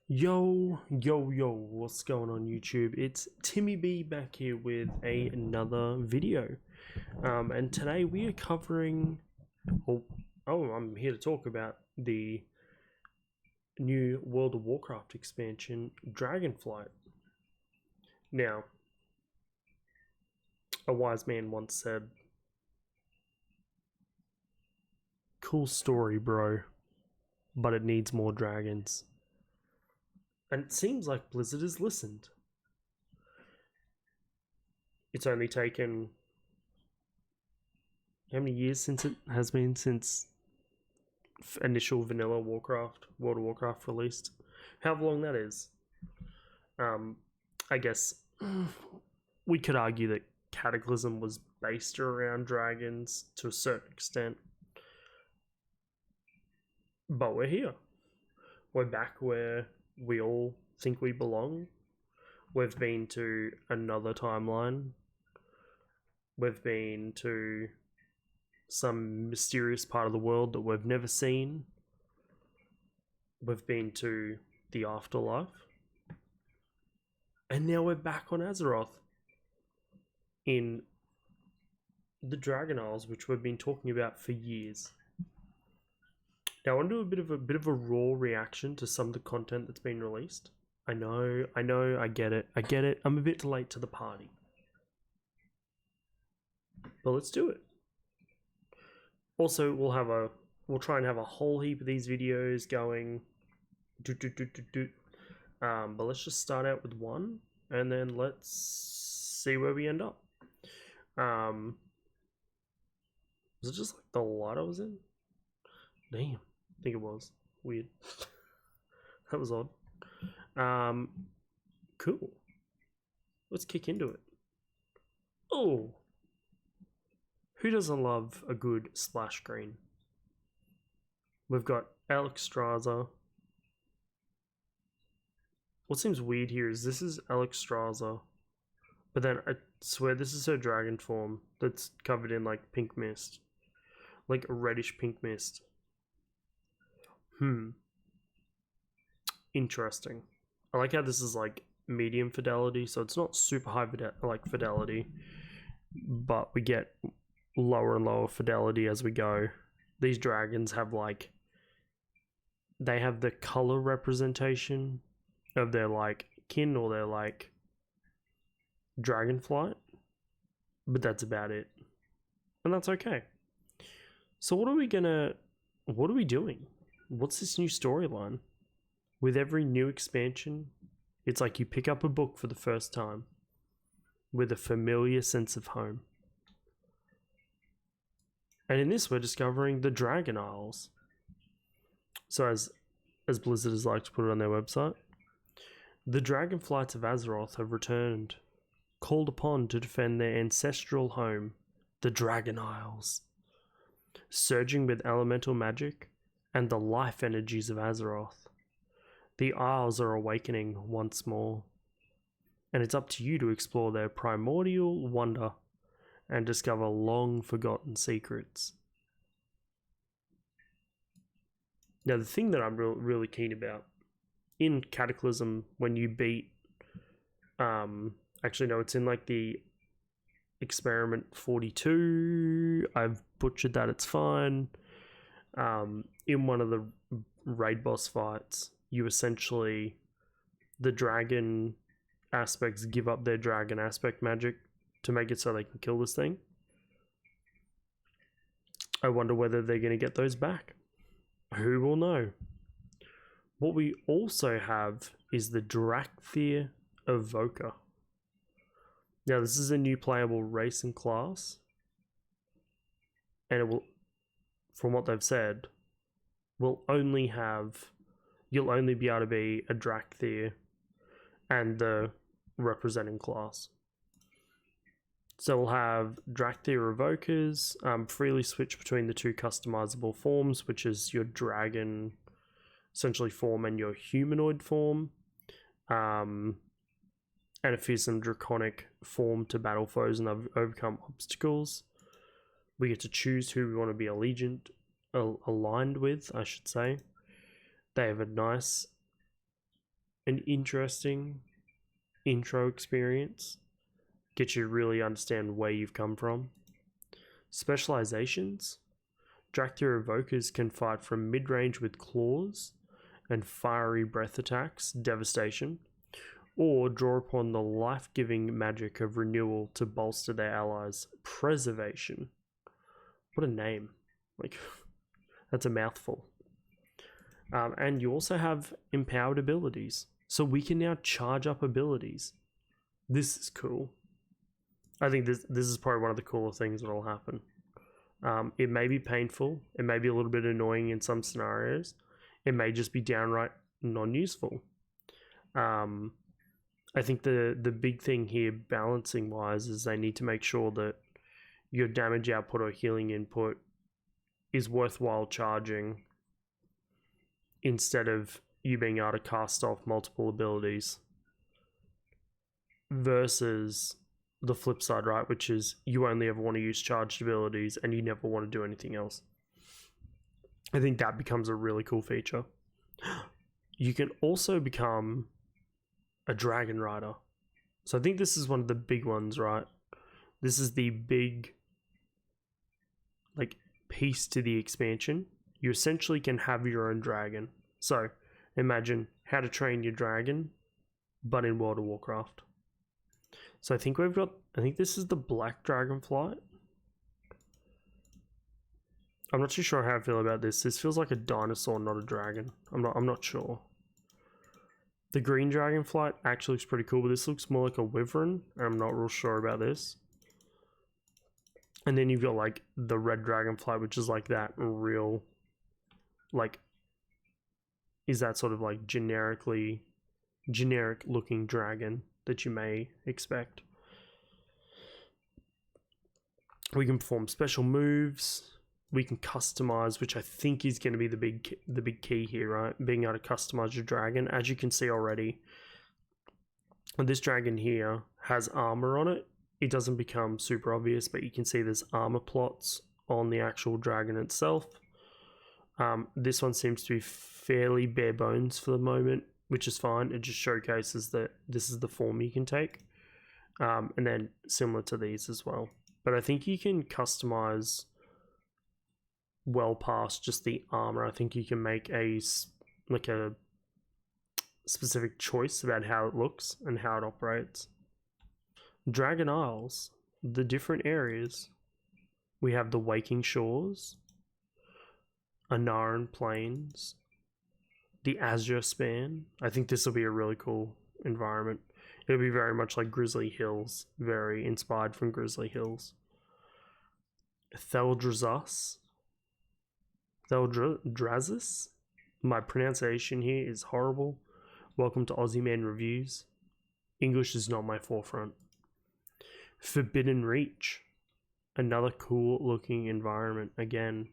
Yo, what's going on YouTube? It's Timmy B back here with another video. And today we are covering, I'm here to talk about the new World of Warcraft expansion, Dragonflight. Now, a wise man once said, cool story, bro, but it needs more dragons. And it seems like Blizzard has listened. It's only taken how many years since it has been since initial vanilla World of Warcraft released? However long that is. I guess we could argue that Cataclysm was based around dragons to a certain extent. But we're here. We're back where we all think we belong. We've been to another timeline. We've been to some mysterious part of the world that we've never seen. We've been to the afterlife. And now we're back on Azeroth in the Dragon Isles, which we've been talking about for years. Now I want to do a bit of a raw reaction to some of the content that's been released. I know, I get it. I'm a bit late to the party. But let's do it. Also, we'll try and have a whole heap of these videos going. But let's just start out with one, and then let's see where we end up. Was it just like the light I was in? Damn, I think it was. Weird. That was odd. Cool. Let's kick into it. Oh, who doesn't love a good splash screen? We've got Alexstrasza. What seems weird here is this is Alexstrasza, but then I swear this is her dragon form that's covered in like pink mist, like a reddish pink mist. Interesting. I like how this is like medium fidelity, so it's not super high fidelity, but we get lower and lower fidelity as we go. These dragons have like, they have the color representation of their like kin or their like Dragonflight, but that's about it, and that's okay. So what are we doing? What's this new storyline? With every new expansion, it's like you pick up a book for the first time with a familiar sense of home. And in this, we're discovering the Dragon Isles. So as Blizzard has liked to put it on their website, the Dragonflights of Azeroth have returned, called upon to defend their ancestral home, the Dragon Isles. Surging with elemental magic and the life energies of Azeroth, the Isles are awakening once more, and it's up to you to explore their primordial wonder and discover long-forgotten secrets. Now, the thing that I'm really keen about, in Cataclysm, when you beat... actually, no, it's in like the Experiment 42. I've butchered that, it's fine. In one of the raid boss fights, you essentially, the dragon aspects give up their dragon aspect magic to make it so they can kill this thing. I wonder whether they're going to get those back. Who will know? What we also have is the Drakthir Evoker. Now, this is a new playable race and class, and it will, from what they've said, you'll only be able to be a Drakthir and the representing class. So we'll have Drakthir Evokers, freely switch between the two customizable forms, which is your dragon essentially form and your humanoid form, and a fearsome draconic form to battle foes and overcome obstacles. We get to choose who we want to be aligned with, I should say. They have a nice an interesting intro experience, get you to really understand where you've come from. Specializations. Dracthyr evokers can fight from mid-range with claws and fiery breath attacks, devastation, or draw upon the life-giving magic of renewal to bolster their allies, preservation. What a name. Like, that's a mouthful. And you also have empowered abilities. So we can now charge up abilities. This is cool. I think this is probably one of the cooler things that will happen. It may be painful. It may be a little bit annoying in some scenarios. It may just be downright non-useful. I think the big thing here, balancing wise, is they need to make sure that your damage output or healing input is worthwhile charging instead of you being able to cast off multiple abilities, versus the flip side, right, which is you only ever want to use charged abilities and you never want to do anything else. I think that becomes a really cool feature. You can also become a dragon rider. So I think this is one of the big ones, right? This is the big like piece to the expansion. You essentially can have your own dragon. So imagine how to train your dragon, but in World of Warcraft. So I think this is the black Dragonflight. I'm not too sure how I feel about this. This feels like a dinosaur, not a dragon. I'm not sure. The green Dragonflight actually looks pretty cool, but this looks more like a wyvern. I'm not real sure about this. And then you've got like the red Dragonflight, which is like that real, like, is that sort of like generic looking dragon that you may expect. We can perform special moves. We can customize, which I think is going to be the big key here, right? Being able to customize your dragon. As you can see already, this dragon here has armor on it. It doesn't become super obvious, but you can see there's armor plots on the actual dragon itself. This one seems to be fairly bare bones for the moment, which is fine. It just showcases that this is the form you can take. And then similar to these as well. But I think you can customize well past just the armor. I think you can make a specific choice about how it looks and how it operates. Dragon Isles, the different areas. We have the Waking Shores, Anaran Plains, the Azure Span. I think this will be a really cool environment. It'll be very much like Grizzly Hills, very inspired from Grizzly Hills. Theldrazzus. My pronunciation here is horrible. Welcome to Aussie Man Reviews. English is not my forefront. Forbidden Reach. Another cool looking environment again.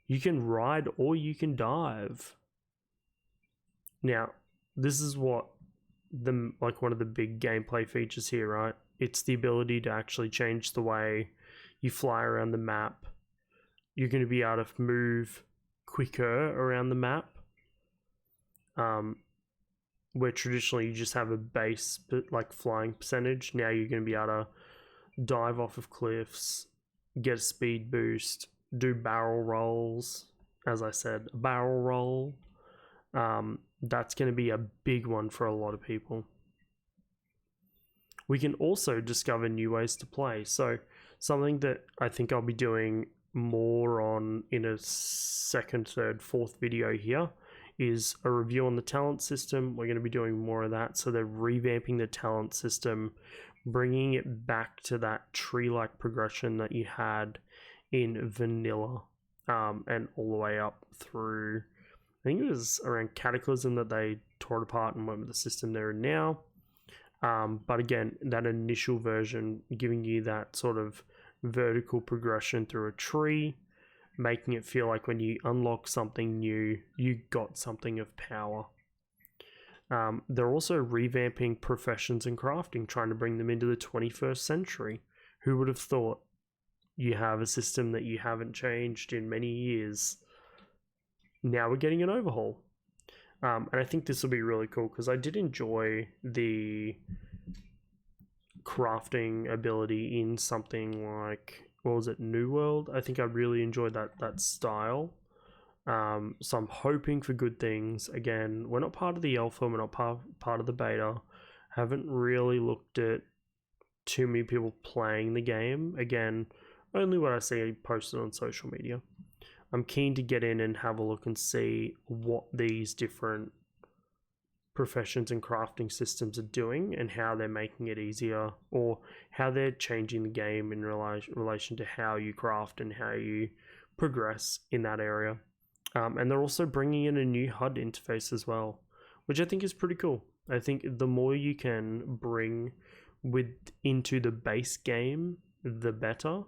You can ride or you can dive. Now, this is what one of the big gameplay features here, right? It's the ability to actually change the way you fly around the map. You're going to be able to move quicker around the map, where traditionally you just have a base like flying percentage. Now you're going to be able to dive off of cliffs, get a speed boost, do barrel rolls. As I said, a barrel roll. That's going to be a big one for a lot of people. We can also discover new ways to play. So something that I think I'll be doing more on in a second, third, fourth video here is a review on the talent system. We're going to be doing more of that. So they're revamping the talent system, bringing it back to that tree-like progression that you had in vanilla, and all the way up through, I think it was around Cataclysm that they tore it apart and went with the system they're in now. But again, that initial version giving you that sort of vertical progression through a tree, making it feel like when you unlock something new, you got something of power. They're also revamping professions and crafting, trying to bring them into the 21st century. Who would have thought? You have a system that you haven't changed in many years. Now we're getting an overhaul. And I think this will be really cool because I did enjoy the crafting ability in something like, what was it, New World? I think I really enjoyed that style. So I'm hoping for good things. Again, we're not part of the alpha, we're not part of the beta. Haven't really looked at too many people playing the game. Again, only what I see posted on social media. I'm keen to get in and have a look and see what these different professions and crafting systems are doing and how they're making it easier, or how they're changing the game in relation to how you craft and how you progress in that area. And they're also bringing in a new HUD interface as well, which I think is pretty cool. I think the more you can bring into the base game, the better.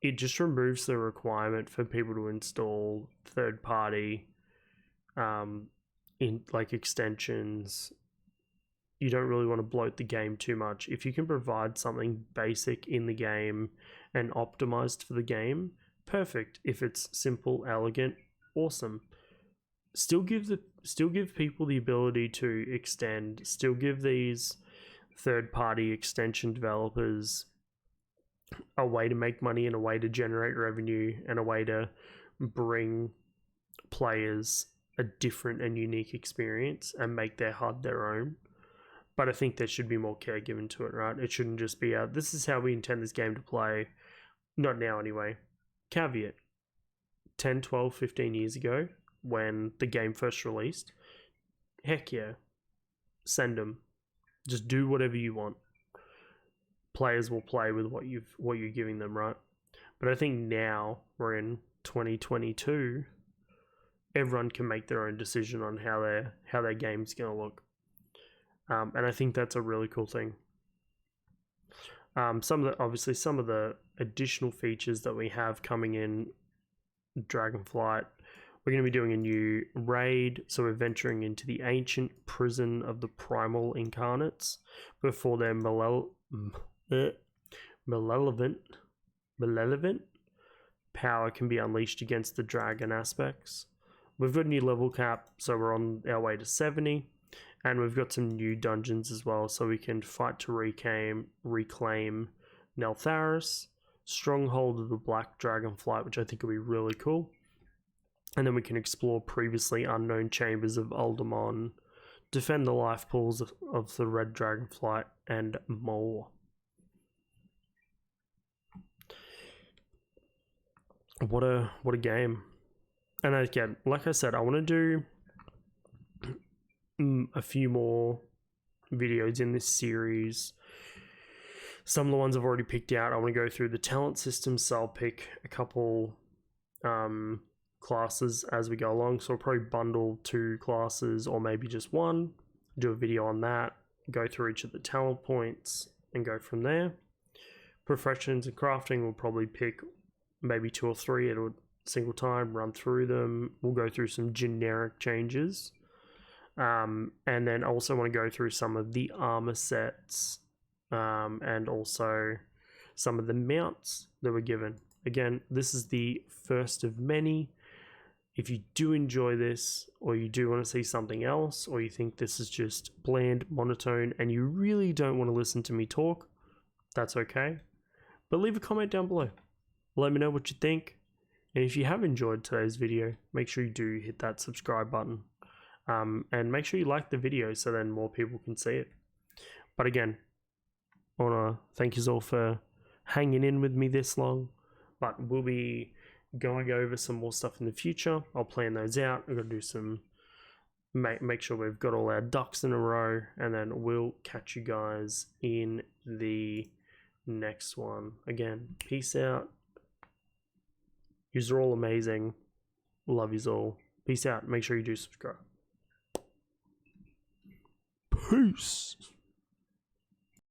It just removes the requirement for people to install third-party in like extensions. You don't really want to bloat the game too much. If you can provide something basic in the game and optimized for the game, perfect. If it's simple, elegant, awesome. Still give people the ability to extend. Still give these third-party extension developers a way to make money and a way to generate revenue and a way to bring players a different and unique experience and make their HUD their own. But I think there should be more care given to it, right? It shouldn't just be this is how we intend this game to play. Not now anyway. Caveat. 10, 12, 15 years ago, when the game first released, heck yeah. Send them. Just do whatever you want. Players will play with what you're giving them, right? But I think now we're in 2022. Everyone can make their own decision on how their game's going to look, and I think that's a really cool thing. Some of the additional features that we have coming in Dragonflight. We're going to be doing a new raid, so we're venturing into the ancient prison of the primal incarnates before their malevolent power can be unleashed against the dragon aspects. We've got a new level cap, so we're on our way to 70, and we've got some new dungeons as well, so we can fight to reclaim Neltharis, Stronghold of the Black Dragonflight, which I think will be really cool. And then we can explore previously unknown chambers of Uldaman, defend the life pools of the Red Dragonflight, and more. What a game. And again, like I said, I want to do a few more videos in this series. Some of the ones I've already picked out. I want to go through the talent system, so I'll pick a couple classes as we go along. So I'll probably bundle 2 classes or maybe just one, do a video on that, go through each of the talent points and go from there. Professions and crafting, we'll probably pick maybe 2 or 3 at a single time, run through them. We'll go through some generic changes. And then I also want to go through some of the armor sets and also some of the mounts that were given. Again, this is the first of many. If you do enjoy this, or you do want to see something else, or you think this is just bland, monotone, and you really don't want to listen to me talk, that's okay. But leave a comment down below. Let me know what you think. And if you have enjoyed today's video, make sure you do hit that subscribe button. And make sure you like the video so then more people can see it. But again, I want to thank you all for hanging in with me this long. But we'll be going over some more stuff in the future. I'll plan those out. I'm going to do some, make sure we've got all our ducks in a row. And then we'll catch you guys in the next one. Again, peace out. Yous are all amazing. Love yous all. Peace out. Make sure you do subscribe. Peace.